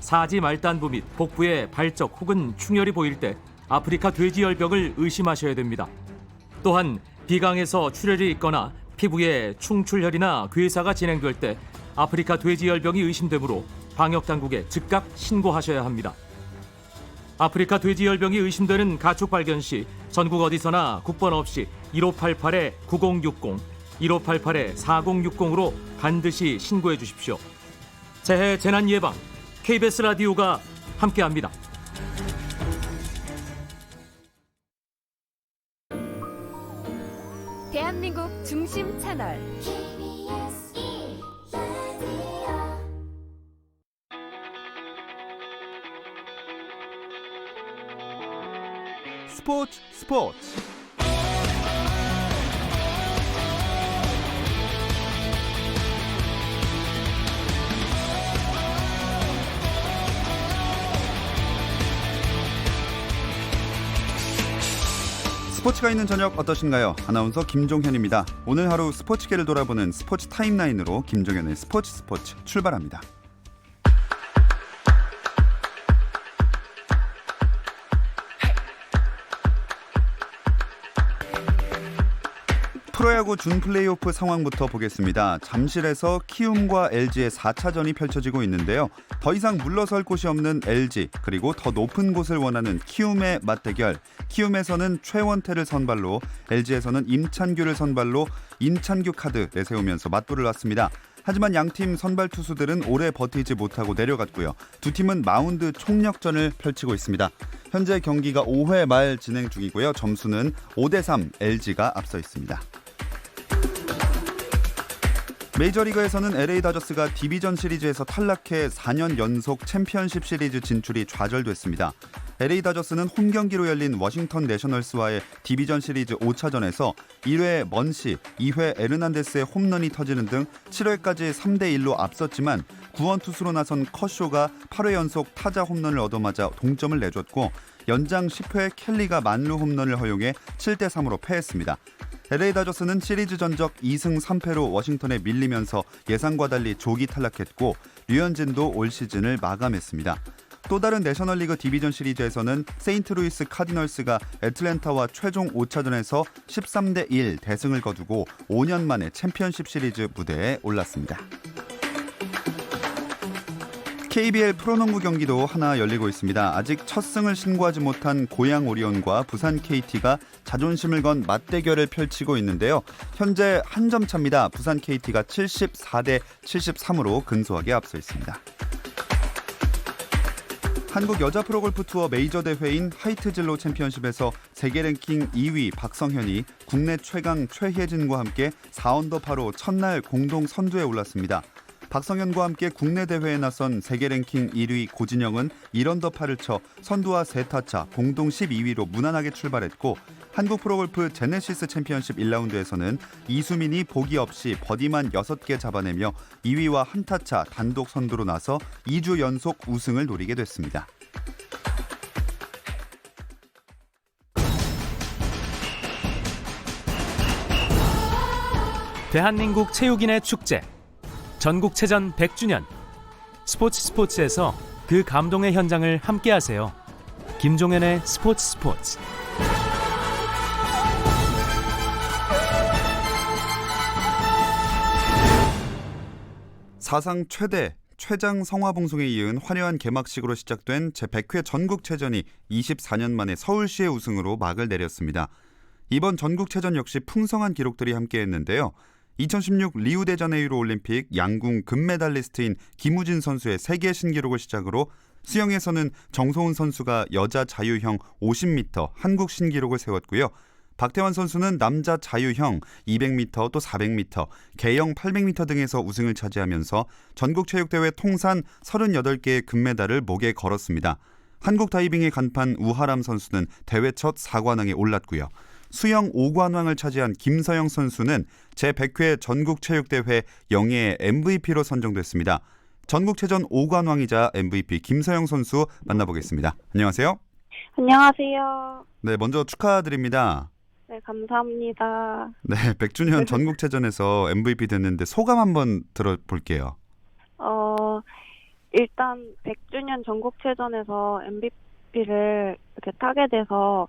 사지 말단부 및 복부에 발적 혹은 충혈이 보일 때 아프리카 돼지열병을 의심하셔야 됩니다. 또한 비강에서 출혈이 있거나 피부에 충출혈이나 괴사가 진행될 때 아프리카 돼지열병이 의심되므로 방역당국에 즉각 신고하셔야 합니다. 아프리카 돼지열병이 의심되는 가축 발견 시 전국 어디서나 국번 없이 1588-9060, 1588-4060으로 반드시 신고해 주십시오. 재해 재난 예방, KBS 라디오가 함께합니다. 대한민국 중심 채널 스포츠 스포츠가 있는 저녁 어떠신가요? 아나운서 김종현입니다. 오늘 하루 스포츠계를 돌아보는 스포츠 타임라인으로 김종현의 스포츠 출발합니다. 프로야구 준플레이오프 상황부터 보겠습니다. 잠실에서 키움과 LG의 4차전이 펼쳐지고 있는데요. 더 이상 물러설 곳이 없는 LG, 그리고 더 높은 곳을 원하는 키움의 맞대결. 키움에서는 최원태를 선발로, LG에서는 임찬규를 선발로 임찬규 카드 내세우면서 맞불을 놨습니다. 하지만 양팀 선발 투수들은 오래 버티지 못하고 내려갔고요. 두 팀은 마운드 총력전을 펼치고 있습니다. 현재 경기가 5회 말 진행 중이고요. 점수는 5대3 LG가 앞서 있습니다. 메이저리그에서는 LA 다저스가 디비전 시리즈에서 탈락해 4년 연속 챔피언십 시리즈 진출이 좌절됐습니다. LA 다저스는 홈 경기로 열린 워싱턴 내셔널스와의 디비전 시리즈 5차전에서 1회 먼시, 2회 에르난데스의 홈런이 터지는 등 7회까지 3대1로 앞섰지만 구원 투수로 나선 커쇼가 8회 연속 타자 홈런을 얻어맞아 동점을 내줬고 연장 10회 켈리가 만루 홈런을 허용해 7대3으로 패했습니다. LA 다저스는 시리즈 전적 2승 3패로 워싱턴에 밀리면서 예상과 달리 조기 탈락했고 류현진도 올 시즌을 마감했습니다. 또 다른 내셔널리그 디비전 시리즈에서는 세인트루이스 카디널스가 애틀랜타와 최종 5차전에서 13대1 대승을 거두고 5년 만에 챔피언십 시리즈 무대에 올랐습니다. KBL 프로농구 경기도 하나 열리고 있습니다. 아직 첫 승을 신고하지 못한 고양 오리온과 부산 KT가 자존심을 건 맞대결을 펼치고 있는데요. 현재 한 점 차입니다. 부산 KT가 74대 73으로 근소하게 앞서 있습니다. 한국 여자 프로골프 투어 메이저 대회인 하이트진로 챔피언십에서 세계 랭킹 2위 박성현이 국내 최강 최혜진과 함께 4언더파로 첫날 공동 선두에 올랐습니다. 박성현과 함께 국내 대회에 나선 세계 랭킹 1위 고진영은 1언더파를 쳐 선두와 3타차 공동 12위로 무난하게 출발했고 한국 프로골프 제네시스 챔피언십 1라운드에서는 이수민이 보기 없이 버디만 6개 잡아내며 2위와 한타차 단독 선두로 나서 2주 연속 우승을 노리게 됐습니다. 대한민국 체육인의 축제 전국체전 100주년 스포츠에서 그 감동의 현장을 함께하세요. 김종현의 스포츠 사상 최장 성화봉송에 이은 화려한 개막식으로 시작된 제100회 전국체전이 24년 만에 서울시의 우승으로 막을 내렸습니다. 이번 전국체전 역시 풍성한 기록들이 함께했는데요. 2016 리우데자네이루 올림픽 양궁 금메달리스트인 김우진 선수의 세계 신기록을 시작으로 수영에서는 정소훈 선수가 여자 자유형 50m 한국 신기록을 세웠고요. 박태환 선수는 남자 자유형 200m 또 400m, 개영 800m 등에서 우승을 차지하면서 전국체육대회 통산 38개의 금메달을 목에 걸었습니다. 한국 다이빙의 간판 우하람 선수는 대회 첫 4관왕에 올랐고요. 수영 5관왕을 차지한 김서영 선수는 제100회 전국체육대회 영예의 MVP로 선정됐습니다. 전국체전 5관왕이자 MVP 김서영 선수 만나보겠습니다. 안녕하세요. 안녕하세요. 네, 먼저 축하드립니다. 네, 감사합니다. 네, 100주년 전국체전에서 MVP 됐는데 소감 한번 들어볼게요. 일단 100주년 전국체전에서 MVP를 이렇게 타게 돼서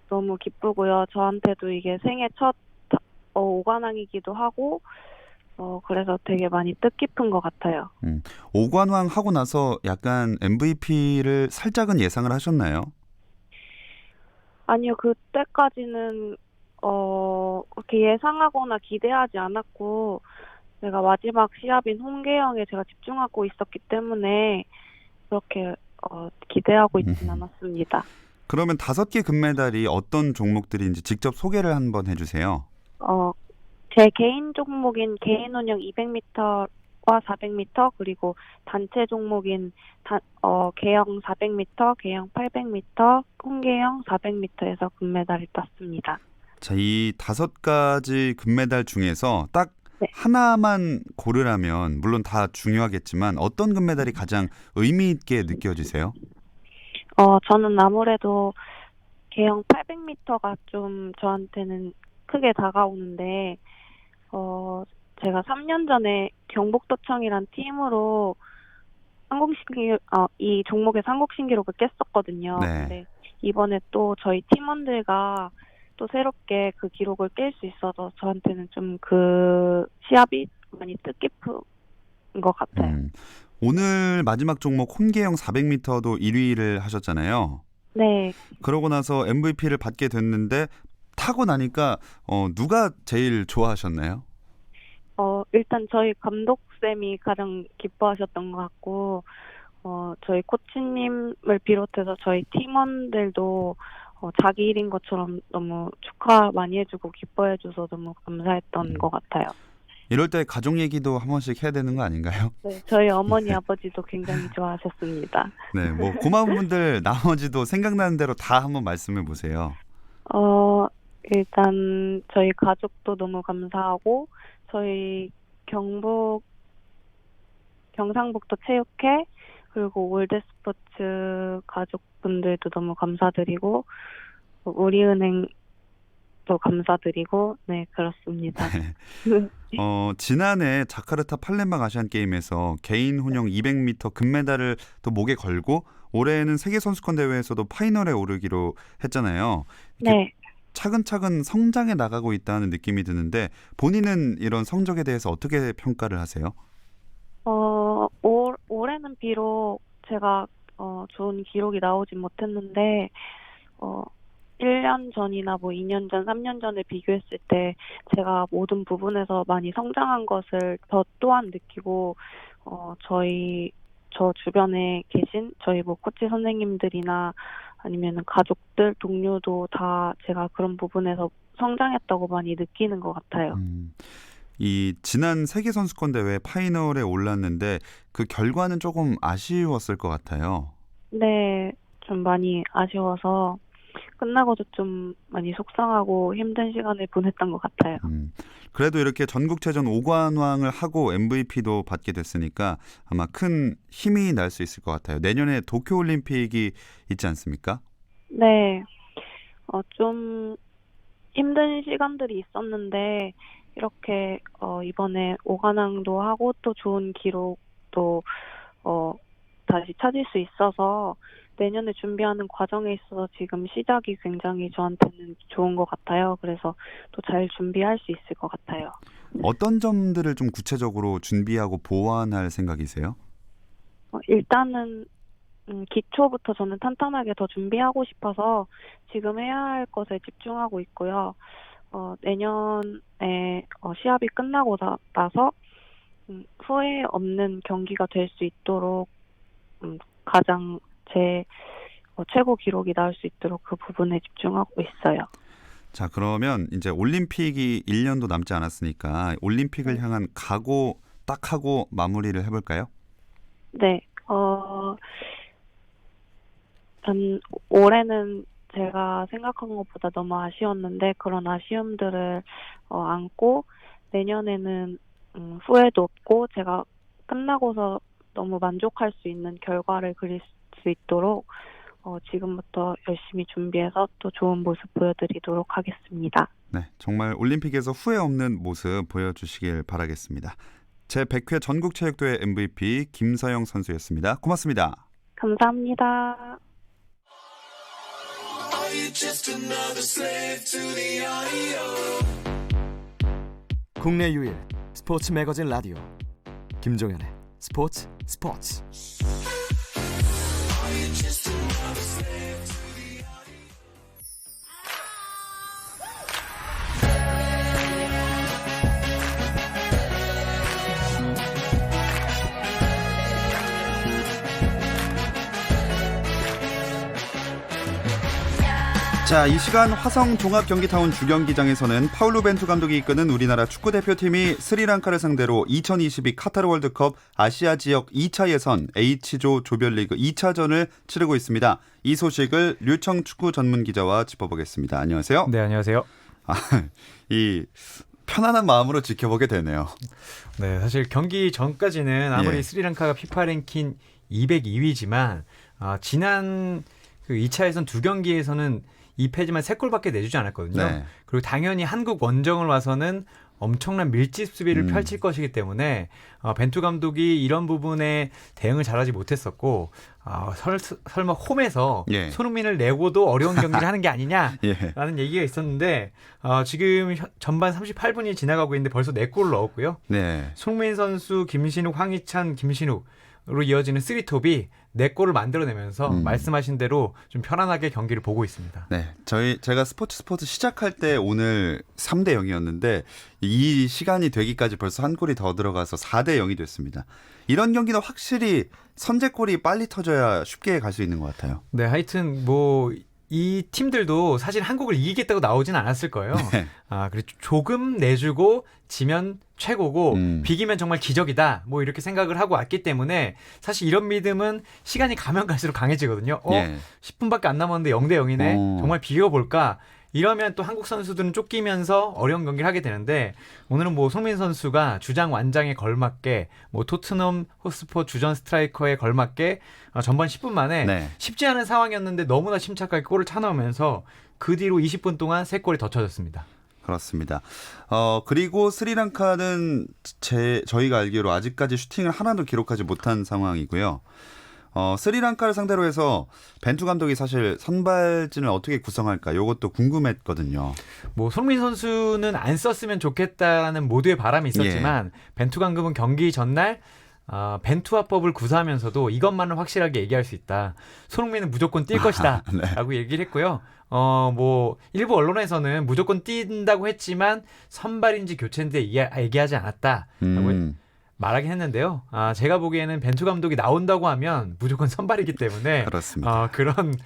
너무 기쁘고요. 저한테도 이게 생애 첫 오관왕이기도 하고 그래서 되게 많이 뜻깊은 것 같아요. 오관왕 하고 나서 약간 MVP를 살짝은 예상을 하셨나요? 아니요, 그때까지는 그렇게 예상하거나 기대하지 않았고 제가 마지막 시합인 홍계영에 제가 집중하고 있었기 때문에 그렇게 기대하고 있진 않았습니다. 그러면 5개 금메달이 어떤 종목들인지 직접 소개를 한번 해주세요. 제 개인 종목인 개인 혼영 200m와 400m 그리고 단체 종목인 계영 400m, 계영 800m, 홍계영 400m에서 금메달을 땄습니다. 자, 이 5가지 금메달 중에서 딱 네. 하나만 고르라면 물론 다 중요하겠지만 어떤 금메달이 가장 의미 있게 느껴지세요? 저는 아무래도 계영 800m가 좀 저한테는 크게 다가오는데 제가 3년 전에 경북도청이란 팀으로 이 종목에서 한국 신기록을 깼었거든요. 네. 근데 이번에 또 저희 팀원들과 또 새롭게 그 기록을 깰 수 있어서 저한테는 좀 그 시합이 많이 뜻깊은 것 같아요. 오늘 마지막 종목 홍계영 400m도 1위를 하셨잖아요. 네. 그러고 나서 MVP를 받게 됐는데 타고 나니까 누가 제일 좋아하셨나요? 일단 저희 감독쌤이 가장 기뻐하셨던 것 같고 저희 코치님을 비롯해서 저희 팀원들도 자기 일인 것처럼 너무 축하 많이 해주고 기뻐해줘서 너무 감사했던 것 같아요. 이럴 때 가족 얘기도 한 번씩 해야 되는 거 아닌가요? 네, 저희 어머니 아버지도 굉장히 좋아하셨습니다. 네, 뭐 고마운 분들 나머지도 생각나는 대로 다 한번 말씀해 보세요. 일단 저희 가족도 너무 감사하고 저희 경상북도 체육회 그리고 월드스포츠 가족분들도 너무 감사드리고 우리은행도 감사드리고 네 그렇습니다. 지난해 자카르타 팔렘방 아시안 게임에서 개인 혼영 200m 금메달을 또 목에 걸고 올해는 세계 선수권 대회에서도 파이널에 오르기로 했잖아요. 네. 차근차근 성장해 나가고 있다는 느낌이 드는데 본인은 이런 성적에 대해서 어떻게 평가를 하세요? 올해는 비록 제가 좋은 기록이 나오진 못했는데 1년 전이나 뭐 2년 전, 3년 전을 비교했을 때 제가 모든 부분에서 많이 성장한 것을 저 또한 느끼고 저 주변에 계신 저희 뭐 코치 선생님들이나 아니면 가족들, 동료도 다 제가 그런 부분에서 성장했다고 많이 느끼는 것 같아요. 이 지난 세계 선수권 대회 파이널에 올랐는데 그 결과는 조금 아쉬웠을 것 같아요. 네, 좀 많이 아쉬워서 끝나고도 좀 많이 속상하고 힘든 시간을 보냈던 것 같아요. 그래도 이렇게 전국체전 5관왕을 하고 MVP도 받게 됐으니까 아마 큰 힘이 날 수 있을 것 같아요. 내년에 도쿄올림픽이 있지 않습니까? 네, 좀 힘든 시간들이 있었는데 이렇게 이번에 5관왕도 하고 또 좋은 기록도 다시 찾을 수 있어서 내년에 준비하는 과정에 있어서 지금 시작이 굉장히 저한테는 좋은 것 같아요. 그래서 또 잘 준비할 수 있을 것 같아요. 어떤 점들을 좀 구체적으로 준비하고 보완할 생각이세요? 일단은 기초부터 저는 탄탄하게 더 준비하고 싶어서 지금 해야 할 것에 집중하고 있고요. 내년에 시합이 끝나고 나서 후회 없는 경기가 될 수 있도록 가장 제 최고 기록이 나올 수 있도록 그 부분에 집중하고 있어요. 자, 그러면 이제 올림픽이 1년도 남지 않았으니까 올림픽을 향한 각오 딱 하고 마무리를 해볼까요? 네. 올해는 제가 생각한 것보다 너무 아쉬웠는데 그런 아쉬움들을 안고 내년에는 후회도 없고 제가 끝나고서 너무 만족할 수 있는 결과를 그릴 수 있도록 지금부터 열심히 준비해서 또 좋은 모습 보여드리도록 하겠습니다. 네, 정말 올림픽에서 후회 없는 모습 보여주시길 바라겠습니다. 제100회 전국체육대회 MVP 김서영 선수였습니다. 고맙습니다. 감사합니다. 국내 유일 스포츠 매거진 라디오 김종현의 스포츠. 자, 이 시간 화성 종합경기타운 주경기장에서는 파울루 벤투 감독이 이끄는 우리나라 축구대표팀이 스리랑카를 상대로 2022 카타르 월드컵 아시아 지역 2차 예선 H조 조별리그 2차전을 치르고 있습니다. 이 소식을 류청 축구 전문 기자와 짚어보겠습니다. 안녕하세요. 네, 안녕하세요. 이 편안한 마음으로 지켜보게 되네요. 네, 사실 경기 전까지는 아무리 예. 스리랑카가 피파 랭킹 202위지만 지난 그 2차 예선 두 경기에서는 2패지만 3골밖에 내주지 않았거든요. 네. 그리고 당연히 한국 원정을 와서는 엄청난 밀집 수비를 펼칠 것이기 때문에 벤투 감독이 이런 부분에 대응을 잘하지 못했었고 설마 홈에서 예. 손흥민을 내고도 어려운 경기를 하는 게 아니냐라는 예. 얘기가 있었는데 지금 전반 38분이 지나가고 있는데 벌써 4골을 넣었고요. 네. 손흥민 선수, 김신욱, 황희찬, 김신욱으로 이어지는 3톱이 4골을 만들어내면서 말씀하신 대로 좀 편안하게 경기를 보고 있습니다. 네, 제가 스포츠 시작할 때 오늘 3대 0이었는데 이 시간이 되기까지 벌써 한 골이 더 들어가서 4대 0이 됐습니다. 이런 경기는 확실히 선제골이 빨리 터져야 쉽게 갈 수 있는 것 같아요. 네, 하여튼 이 팀들도 사실 한국을 이기겠다고 나오진 않았을 거예요. 네. 그리고 조금 내주고 지면 최고고 비기면 정말 기적이다. 이렇게 생각을 하고 왔기 때문에 사실 이런 믿음은 시간이 가면 갈수록 강해지거든요. 예. 10분밖에 안 남았는데 0대 0이네. 정말 비겨볼까? 이러면 또 한국 선수들은 쫓기면서 어려운 경기를 하게 되는데 오늘은 손흥민 선수가 주장 완장에 걸맞게 토트넘 호스퍼 주전 스트라이커에 걸맞게 전반 10분 만에 네. 쉽지 않은 상황이었는데 너무나 침착하게 골을 차넣으면서 그 뒤로 20분 동안 3골이 더 쳐졌습니다. 그렇습니다. 그리고 스리랑카는 저희가 알기로 아직까지 슈팅을 하나도 기록하지 못한 상황이고요. 스리랑카를 상대로 해서 벤투 감독이 사실 선발진을 어떻게 구성할까 이것도 궁금했거든요. 손흥민 선수는 안 썼으면 좋겠다는 모두의 바람이 있었지만 벤투 감독은 경기 전날 벤투화법을 구사하면서도 이것만은 확실하게 얘기할 수 있다. 손흥민은 무조건 뛸 것이다. 네. 라고 얘기를 했고요. 일부 언론에서는 무조건 뛴다고 했지만 선발인지 교체인지 얘기하지 않았다. 라고 말하긴 했는데요. 제가 보기에는 벤투 감독이 나온다고 하면 무조건 선발이기 때문에 그렇습니다. 그런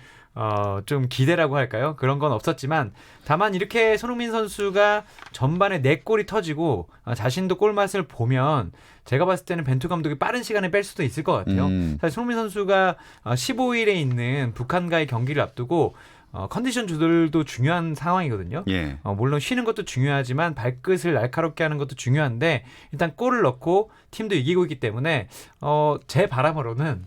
좀 기대라고 할까요? 그런 건 없었지만 다만 이렇게 손흥민 선수가 전반에 4골이 터지고 자신도 골맛을 보면 제가 봤을 때는 벤투 감독이 빠른 시간에 뺄 수도 있을 것 같아요. 사실 손흥민 선수가 15일에 있는 북한과의 경기를 앞두고 컨디션 조절도 중요한 상황이거든요. 예. 물론 쉬는 것도 중요하지만 발끝을 날카롭게 하는 것도 중요한데 일단 골을 넣고 팀도 이기고 있기 때문에 제 바람으로는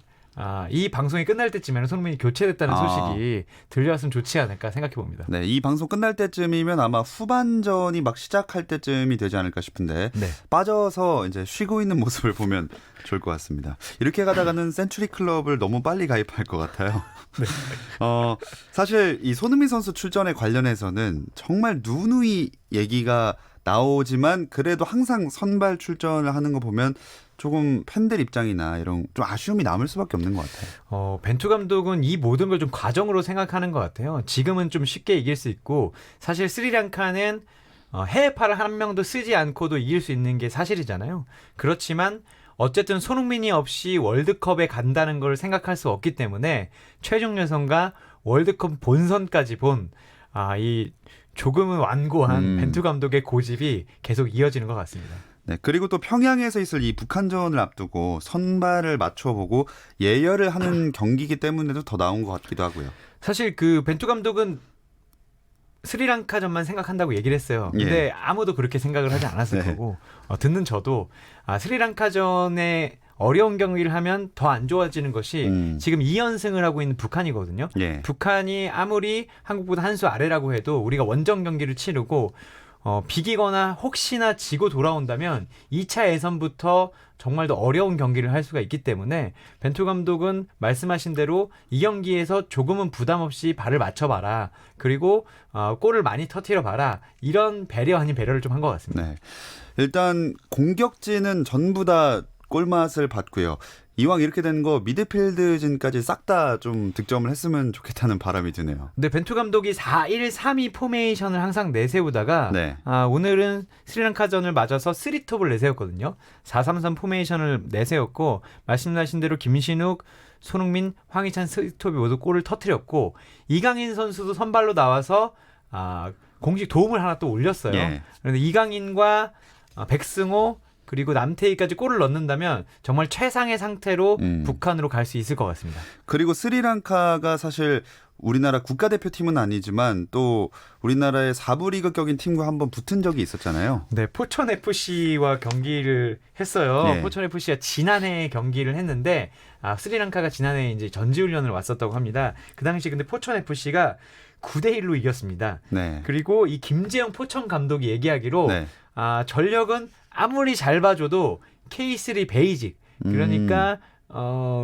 이 방송이 끝날 때쯤에는 손흥민이 교체됐다는 소식이 들려왔으면 좋지 않을까 생각해 봅니다. 네, 이 방송 끝날 때쯤이면 아마 후반전이 막 시작할 때쯤이 되지 않을까 싶은데 네. 빠져서 이제 쉬고 있는 모습을 보면 좋을 것 같습니다. 이렇게 가다가는 센츄리 클럽을 너무 빨리 가입할 것 같아요. 네. 사실 이 손흥민 선수 출전에 관련해서는 정말 누누이 얘기가 나오지만 그래도 항상 선발 출전을 하는 거 보면 조금 팬들 입장이나 이런 좀 아쉬움이 남을 수밖에 없는 것 같아요. 벤투 감독은 이 모든 걸 좀 과정으로 생각하는 것 같아요. 지금은 좀 쉽게 이길 수 있고 사실 스리랑카는 해외파를 한 명도 쓰지 않고도 이길 수 있는 게 사실이잖아요. 그렇지만 어쨌든 손흥민이 없이 월드컵에 간다는 걸 생각할 수 없기 때문에 최종 예선과 월드컵 본선까지 본 이 조금은 완고한 벤투 감독의 고집이 계속 이어지는 것 같습니다. 네, 그리고 또 평양에서 있을 이 북한전을 앞두고 선발을 맞춰보고 예열을 하는 경기이기 때문에도 더 나온 것 같기도 하고요. 사실 벤투 감독은 스리랑카전만 생각한다고 얘기를 했어요. 근데 아무도 그렇게 생각을 하지 않았을 거고 듣는 저도 스리랑카전에 어려운 경기를 하면 더 안 좋아지는 것이 지금 2연승을 하고 있는 북한이거든요. 북한이 아무리 한국보다 한 수 아래라고 해도 우리가 원정 경기를 치르고 비기거나 혹시나 지고 돌아온다면 2차 예선부터 정말 더 어려운 경기를 할 수가 있기 때문에 벤투 감독은 말씀하신 대로 이 경기에서 조금은 부담 없이 발을 맞춰봐라. 그리고 골을 많이 터뜨려봐라. 이런 배려 아닌 배려를 좀 한 것 같습니다. 네. 일단 공격진은 전부 다 골맛을 봤고요. 이왕 이렇게 되는 거 미드필드진까지 싹 다 좀 득점을 했으면 좋겠다는 바람이 드네요. 근데 벤투 감독이 4-1-3-2 포메이션을 항상 내세우다가 네. 오늘은 스리랑카전을 맞아서 3톱을 내세웠거든요. 4-3-3 포메이션을 내세웠고 말씀하신 대로 김신욱, 손흥민, 황희찬 3톱이 모두 골을 터뜨렸고 이강인 선수도 선발로 나와서 공식 도움을 하나 또 올렸어요. 예. 그런데 이강인과 백승호 그리고 남태희까지 골을 넣는다면 정말 최상의 상태로 북한으로 갈 수 있을 것 같습니다. 그리고 스리랑카가 사실 우리나라 국가대표팀은 아니지만 또 우리나라의 4부 리그격인 팀과 한번 붙은 적이 있었잖아요. 네, 포천FC와 경기를 했어요. 예. 포천FC가 지난해 경기를 했는데 스리랑카가 지난해 이제 전지훈련을 왔었다고 합니다. 그 당시 근데 포천FC가 9대1로 이겼습니다. 네. 그리고 이 김재영 포천 감독이 얘기하기로 네. 전력은 아무리 잘 봐줘도 K3 베이직 그러니까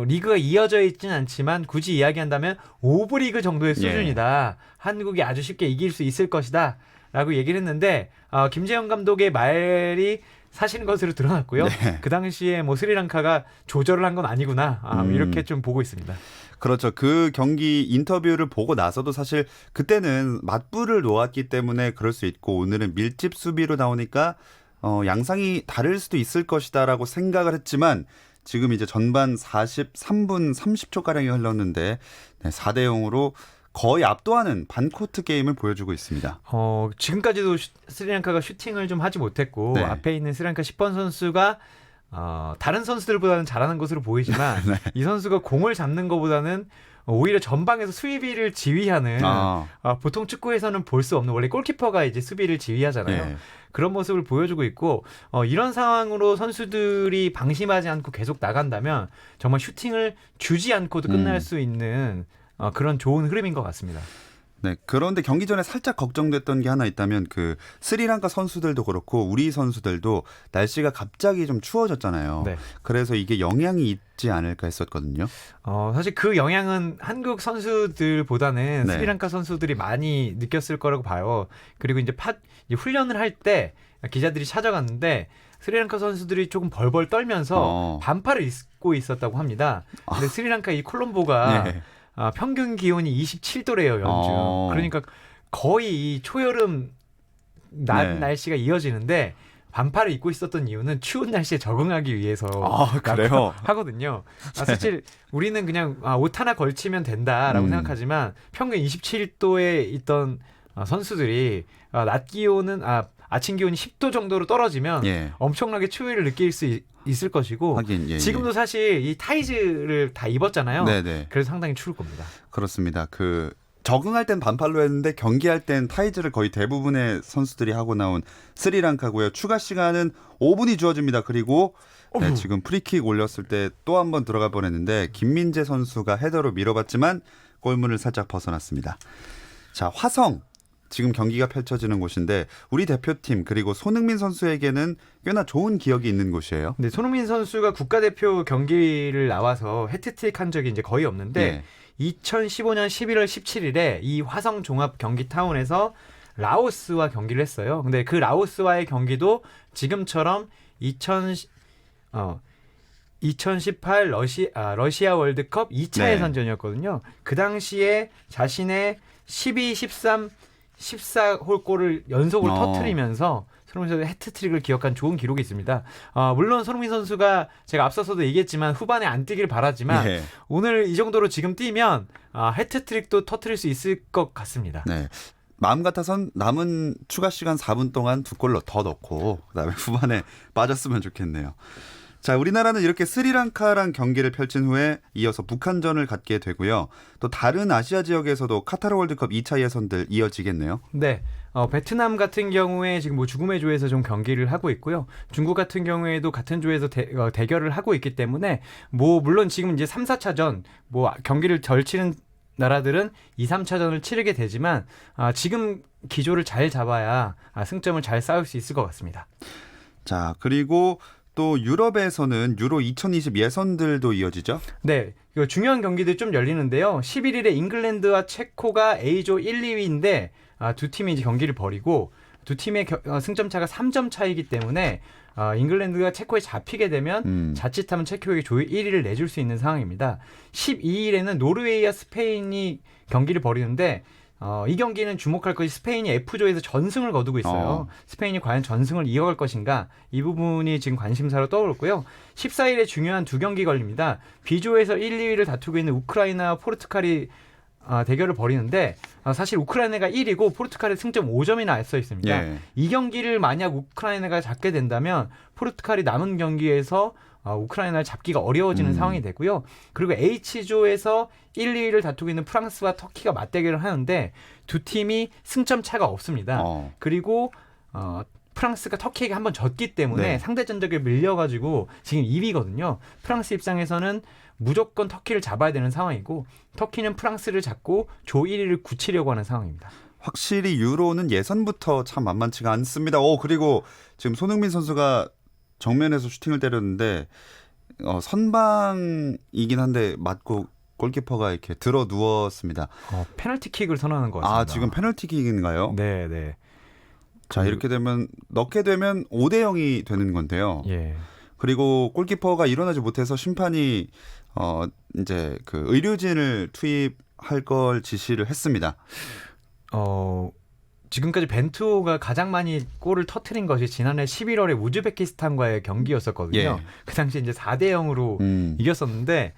리그가 이어져 있지는 않지만 굳이 이야기한다면 5부 리그 정도의 수준이다. 한국이 아주 쉽게 이길 수 있을 것이다 라고 얘기를 했는데 김재영 감독의 말이 사실인 것으로 드러났고요. 네. 그 당시에 뭐 스리랑카가 조절을 한 건 아니구나 이렇게 좀 보고 있습니다. 그렇죠. 그 경기 인터뷰를 보고 나서도 사실 그때는 맞불을 놓았기 때문에 그럴 수 있고 오늘은 밀집 수비로 나오니까 양상이 다를 수도 있을 것이다라고 생각을 했지만 지금 이제 전반 43분 30초가량이 흘렀는데 4대 0으로 거의 압도하는 반코트 게임을 보여주고 있습니다. 지금까지도 스리랑카가 슈팅을 좀 하지 못했고 네. 앞에 있는 스리랑카 10번 선수가 다른 선수들보다는 잘하는 것으로 보이지만 네. 이 선수가 공을 잡는 것보다는 오히려 전방에서 수비를 지휘하는 보통 축구에서는 볼 수 없는 원래 골키퍼가 이제 수비를 지휘하잖아요. 네. 그런 모습을 보여주고 있고 이런 상황으로 선수들이 방심하지 않고 계속 나간다면 정말 슈팅을 주지 않고도 끝날 수 있는 그런 좋은 흐름인 것 같습니다. 네, 그런데 경기 전에 살짝 걱정됐던 게 하나 있다면 그 스리랑카 선수들도 그렇고 우리 선수들도 날씨가 갑자기 좀 추워졌잖아요. 네. 그래서 이게 영향이 있지 않을까 했었거든요. 사실 그 영향은 한국 선수들보다는 네. 스리랑카 선수들이 많이 느꼈을 거라고 봐요. 그리고 이제 훈련을 할 때 기자들이 찾아갔는데 스리랑카 선수들이 조금 벌벌 떨면서 반팔을 입고 있었다고 합니다. 근데 스리랑카 이 콜롬보가 네. 평균 기온이 27도래요, 연중. 그러니까 거의 이 초여름 날씨가 이어지는데 반팔을 입고 있었던 이유는 추운 날씨에 적응하기 위해서 그래요? 하거든요. 사실 우리는 그냥 옷 하나 걸치면 된다라고 생각하지만 평균 27도에 있던 선수들이 낮 기온은 아침 기온이 10도 정도로 떨어지면 엄청나게 추위를 느낄 수 있을 것이고 하긴, 지금도 사실 이 타이즈를 다 입었잖아요. 네네. 그래서 상당히 추울 겁니다. 그렇습니다. 적응할 땐 반팔로 했는데 경기할 땐 타이즈를 거의 대부분의 선수들이 하고 나온 스리랑카고요. 추가 시간은 5분이 주어집니다. 그리고 지금 프리킥 올렸을 때 또 한 번 들어갈 뻔했는데 김민재 선수가 헤더로 밀어봤지만 골문을 살짝 벗어났습니다. 자, 화성. 지금 경기가 펼쳐지는 곳인데 우리 대표팀 그리고 손흥민 선수에게는 꽤나 좋은 기억이 있는 곳이에요. 네, 손흥민 선수가 국가대표 경기를 나와서 해트트릭 한 적이 이제 거의 없는데 2015년 11월 17일에 이 화성 종합 경기 타운에서 라오스와 경기를 했어요. 근데 그 라오스와의 경기도 지금처럼 2018 러시아 월드컵 2차 예선전이었거든요. 그 당시에 자신의 12, 13, 14홀 골을 연속으로 터뜨리면서 손흥민 선수의 해트트릭을 기록한 좋은 기록이 있습니다. 물론 손흥민 선수가 제가 앞서서도 얘기했지만 후반에 안 뛰길 바라지만 오늘 이 정도로 지금 뛰면 해트트릭도 터뜨릴 수 있을 것 같습니다. 네. 마음 같아선 남은 추가 시간 4분 동안 2골 더 넣고 그다음에 후반에 빠졌으면 좋겠네요. 자, 우리나라는 이렇게 스리랑카랑 경기를 펼친 후에 이어서 북한전을 갖게 되고요. 또 다른 아시아 지역에서도 카타르 월드컵 2차 예선들 이어지겠네요. 네. 베트남 같은 경우에 지금 뭐 죽음의 조에서 좀 경기를 하고 있고요. 중국 같은 경우에도 같은 조에서 대결을 하고 있기 때문에 뭐 물론 지금 이제 3, 4차전 뭐 경기를 덜 치는 나라들은 2, 3차전을 치르게 되지만 지금 기조를 잘 잡아야 승점을 잘 쌓을 수 있을 것 같습니다. 자, 그리고 또 유럽에서는 유로 2020 예선들도 이어지죠? 네, 이거 중요한 경기들 좀 열리는데요. 11일에 잉글랜드와 체코가 A조 1, 2위인데 두 팀이 이제 경기를 벌이고 두 팀의 승점 차가 3점 차이기 때문에 잉글랜드가 체코에 잡히게 되면 자칫하면 체코에게 조 1위를 내줄 수 있는 상황입니다. 12일에는 노르웨이와 스페인이 경기를 벌이는데 이 경기는 주목할 것이 스페인이 F조에서 전승을 거두고 있어요. 스페인이 과연 전승을 이어갈 것인가 이 부분이 지금 관심사로 떠오르고요. 14일에 중요한 두 경기 걸립니다. B조에서 1, 2위를 다투고 있는 우크라이나와 포르투갈이 대결을 벌이는데 사실 우크라이나가 1위고 포르투갈의 승점 5점이나 앞서 있습니다. 예. 이 경기를 만약 우크라이나가 잡게 된다면 포르투갈이 남은 경기에서 우크라이나를 잡기가 어려워지는 상황이 되고요. 그리고 H조에서 1, 2위를 다투고 있는 프랑스와 터키가 맞대결을 하는데 두 팀이 승점 차가 없습니다. 그리고 프랑스가 터키에게 한번 졌기 때문에 네. 상대 전적에 밀려가지고 지금 2위거든요. 프랑스 입장에서는 무조건 터키를 잡아야 되는 상황이고 터키는 프랑스를 잡고 조 1위를 굳히려고 하는 상황입니다. 확실히 유로는 예선부터 참 만만치가 않습니다. 그리고 지금 손흥민 선수가 정면에서 슈팅을 때렸는데 선방이긴 한데 맞고 골키퍼가 이렇게 들어 누웠습니다. 페널티킥을 선언하는 것 같습니다. 지금 페널티킥인가요? 네, 네. 자, 이렇게 되면 넣게 되면 5대 0이 되는 건데요. 예. 그리고 골키퍼가 일어나지 못해서 심판이 이제 그 의료진을 투입할 걸 지시를 했습니다. 지금까지 벤투호가 가장 많이 골을 터트린 것이 지난해 11월에 우즈베키스탄과의 경기였었거든요. 예. 그 당시 이제 4대 0으로 이겼었는데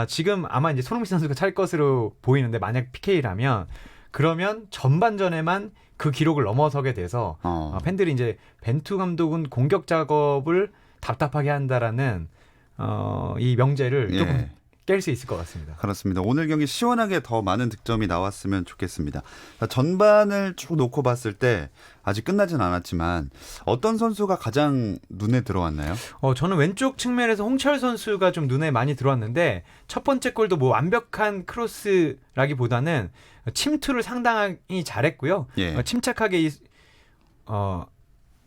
지금 아마 이제 손흥민 선수가 찰 것으로 보이는데 만약 PK라면 그러면 전반전에만 그 기록을 넘어서게 돼서 팬들이 이제 벤투 감독은 공격 작업을 답답하게 한다라는 이 명제를 예. 조금 깰 수 있을 것 같습니다. 그렇습니다. 오늘 경기 시원하게 더 많은 득점이 나왔으면 좋겠습니다. 전반을 쭉 놓고 봤을 때 아직 끝나진 않았지만 어떤 선수가 가장 눈에 들어왔나요? 저는 왼쪽 측면에서 홍철 선수가 좀 눈에 많이 들어왔는데 첫 번째 골도 뭐 완벽한 크로스라기보다는 침투를 상당히 잘했고요. 예. 침착하게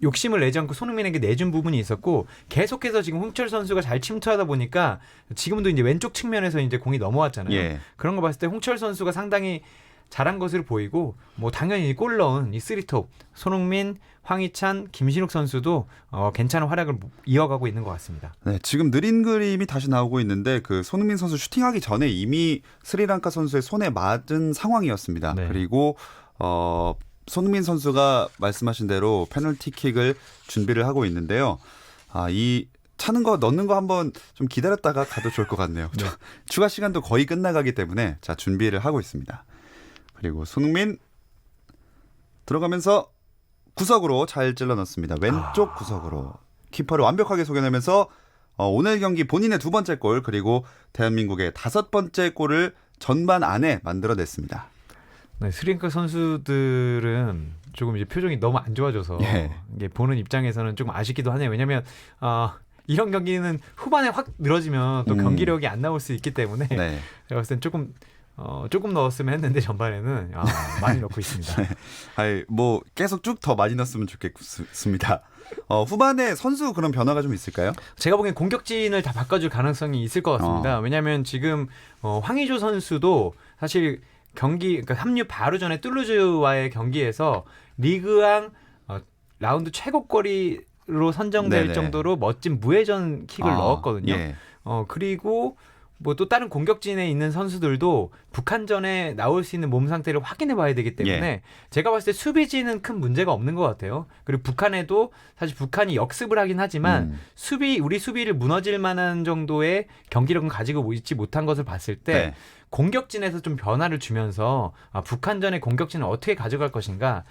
욕심을 내지 않고 손흥민에게 내준 부분이 있었고 계속해서 지금 홍철 선수가 잘 침투하다 보니까 지금도 이제 왼쪽 측면에서 이제 공이 넘어왔잖아요. 예. 그런 거 봤을 때 홍철 선수가 상당히 잘한 것으로 보이고 뭐 당연히 골 넣은 이 쓰리톱 손흥민, 황희찬, 김신욱 선수도 괜찮은 활약을 이어가고 있는 것 같습니다. 네, 지금 느린 그림이 다시 나오고 있는데 그 손흥민 선수 슈팅하기 전에 이미 스리랑카 선수의 손에 맞은 상황이었습니다. 네. 그리고 손흥민 선수가 말씀하신 대로 페널티킥을 준비를 하고 있는데요. 이 차는 거 넣는 거 한번 좀 기다렸다가 가도 좋을 것 같네요. 네. 추가 시간도 거의 끝나가기 때문에 자 준비를 하고 있습니다. 그리고 손흥민 들어가면서 구석으로 잘 찔러 넣습니다. 왼쪽 구석으로 키퍼를 완벽하게 속여내면서 오늘 경기 본인의 두 번째 골 그리고 대한민국의 5번째 골을 전반 안에 만들어냈습니다. 네, 스리랑카 선수들은 조금 이제 표정이 너무 안 좋아져서 예. 이게 보는 입장에서는 조금 아쉽기도 하네요. 왜냐하면 이런 경기는 후반에 확 늘어지면 또 경기력이 안 나올 수 있기 때문에 네. 제가 봤을 땐 조금 넣었으면 했는데 전반에는 많이 넣고 있습니다. 뭐 계속 쭉 더 많이 넣었으면 좋겠습니다. 후반에 선수 그런 변화가 좀 있을까요? 제가 보기엔 공격진을 다 바꿔줄 가능성이 있을 것 같습니다. 왜냐하면 지금 황의조 선수도 사실 그러니까 합류 바로 전에 뚜루즈와의 경기에서 리그왕 라운드 최고거리로 선정될 네네. 정도로 멋진 무회전 킥을 넣었거든요. 예. 그리고 뭐 또 다른 공격진에 있는 선수들도 북한전에 나올 수 있는 몸 상태를 확인해 봐야 되기 때문에 예. 제가 봤을 때 수비진은 큰 문제가 없는 것 같아요. 그리고 북한에도 사실 북한이 역습을 하긴 하지만 우리 수비를 무너질 만한 정도의 경기력은 가지고 있지 못한 것을 봤을 때 네. 공격진에서 좀 변화를 주면서 북한전의 공격진을 어떻게 가져갈 것인가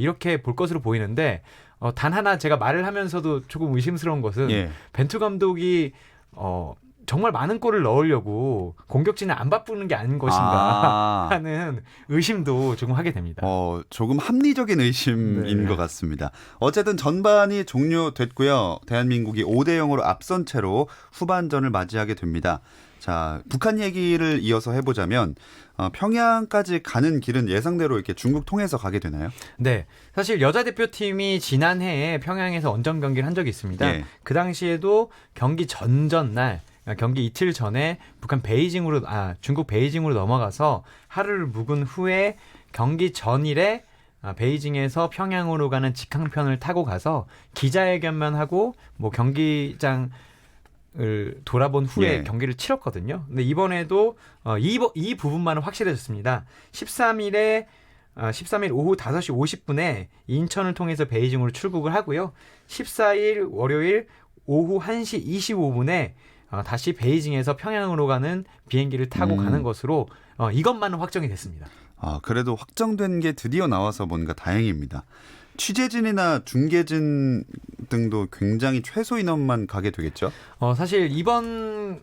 이렇게 볼 것으로 보이는데 단 하나 제가 말을 하면서도 조금 의심스러운 것은 예. 벤투 감독이 정말 많은 골을 넣으려고 공격진을 안 바꾸는 게 아닌 것인가 하는 의심도 조금 하게 됩니다. 조금 합리적인 의심인 네. 것 같습니다. 어쨌든 전반이 종료됐고요. 대한민국이 5대 0으로 앞선 채로 후반전을 맞이하게 됩니다. 자, 북한 얘기를 이어서 해보자면 평양까지 가는 길은 예상대로 이렇게 중국 통해서 가게 되나요? 네, 사실 여자 대표팀이 지난해에 평양에서 원정 경기를 한 적이 있습니다. 예. 그 당시에도 경기 전전날, 경기 이틀 전에 중국 베이징으로 넘어가서 하루를 묵은 후에 경기 전일에 베이징에서 평양으로 가는 직항편을 타고 가서 기자회견만 하고 뭐 경기장을 돌아본 후에 예. 경기를 치렀거든요. 근데 이번에도 이 부분만은 확실해졌습니다. 13일 오후 5시 50분에 인천을 통해서 베이징으로 출국을 하고요. 14일 월요일 오후 1시 25분에 다시 베이징에서 평양으로 가는 비행기를 타고 가는 것으로 이것만은 확정이 됐습니다. 그래도 확정된 게 드디어 나와서 뭔가 다행입니다. 취재진이나 중계진 등도 굉장히 최소 인원만 가게 되겠죠? 사실 이번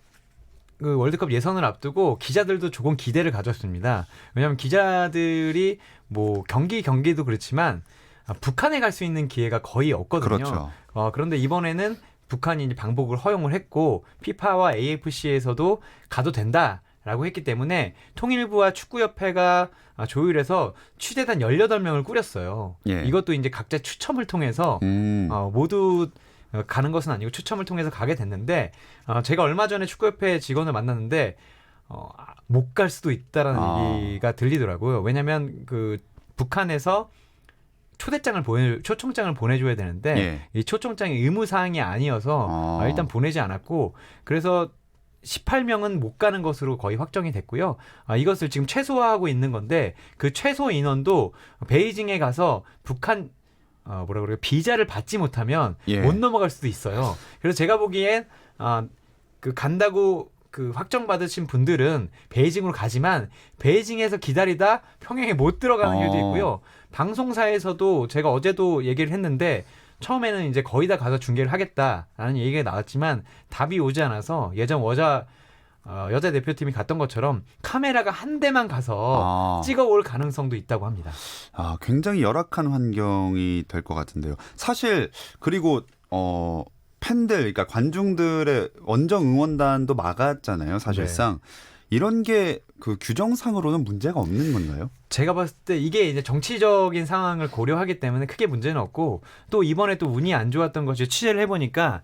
그 월드컵 예선을 앞두고 기자들도 조금 기대를 가졌습니다. 왜냐하면 기자들이 뭐 경기도 그렇지만 북한에 갈 수 있는 기회가 거의 없거든요. 그렇죠. 그런데 이번에는 북한이 이제 방북을 허용을 했고 피파와 AFC에서도 가도 된다라고 했기 때문에 통일부와 축구협회가 조율해서 취재단 18명을 꾸렸어요. 예. 이것도 이제 각자 추첨을 통해서 모두 가는 것은 아니고 추첨을 통해서 가게 됐는데 제가 얼마 전에 축구협회 직원을 만났는데 못 갈 수도 있다라는 얘기가 들리더라고요. 왜냐하면 그 북한에서 초청장을 보내줘야 되는데 예. 이 초청장이 의무사항이 아니어서 일단 보내지 않았고 그래서 18명은 못 가는 것으로 거의 확정이 됐고요. 이것을 지금 최소화하고 있는 건데 그 최소 인원도 베이징에 가서 북한 비자를 받지 못하면 예. 못 넘어갈 수도 있어요. 그래서 제가 보기엔 그 간다고 그 확정 받으신 분들은 베이징으로 가지만 베이징에서 기다리다 평양에 못 들어가는 일도 있고요. 방송사에서도 제가 어제도 얘기를 했는데 처음에는 이제 거의 다 가서 중계를 하겠다라는 얘기가 나왔지만 답이 오지 않아서 예전 여자 대표팀이 갔던 것처럼 카메라가 한 대만 가서 찍어올 가능성도 있다고 합니다. 굉장히 열악한 환경이 될 것 같은데요. 사실 그리고 팬들, 그러니까 관중들의 원정 응원단도 막았잖아요. 사실상 이런 게 그 규정상으로는 문제가 없는 건가요? 제가 봤을 때 이게 이제 정치적인 상황을 고려하기 때문에 크게 문제는 없고 또 이번에 또 운이 안 좋았던 것이 취재를 해보니까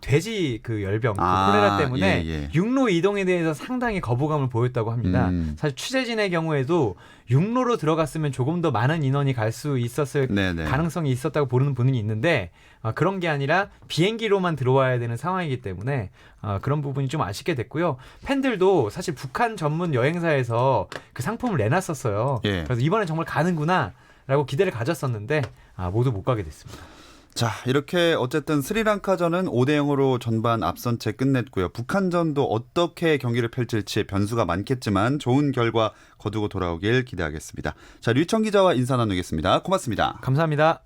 돼지 그 열병, 그 콜레라 때문에 예. 육로 이동에 대해서 상당히 거부감을 보였다고 합니다. 사실 취재진의 경우에도 육로로 들어갔으면 조금 더 많은 인원이 갈 수 있었을 네네. 가능성이 있었다고 보는 분이 있는데 그런 게 아니라 비행기로만 들어와야 되는 상황이기 때문에 그런 부분이 좀 아쉽게 됐고요. 팬들도 사실 북한 전문 여행사에서 그 상품을 내놨었어요. 예. 그래서 이번엔 정말 가는구나라고 기대를 가졌었는데 모두 못 가게 됐습니다. 자, 이렇게 어쨌든 스리랑카전은 5대0으로 전반 앞선 채 끝냈고요. 북한전도 어떻게 경기를 펼칠지 변수가 많겠지만 좋은 결과 거두고 돌아오길 기대하겠습니다. 자, 류청 기자와 인사 나누겠습니다. 고맙습니다. 감사합니다.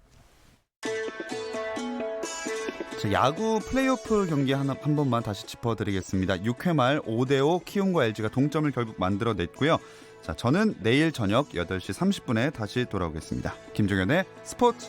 자, 야구 플레이오프 경기 한 번만 다시 짚어드리겠습니다. 6회 말 5대5 키움과 LG가 동점을 결국 만들어냈고요. 자, 저는 내일 저녁 8시 30분에 다시 돌아오겠습니다. 김종현의 스포츠.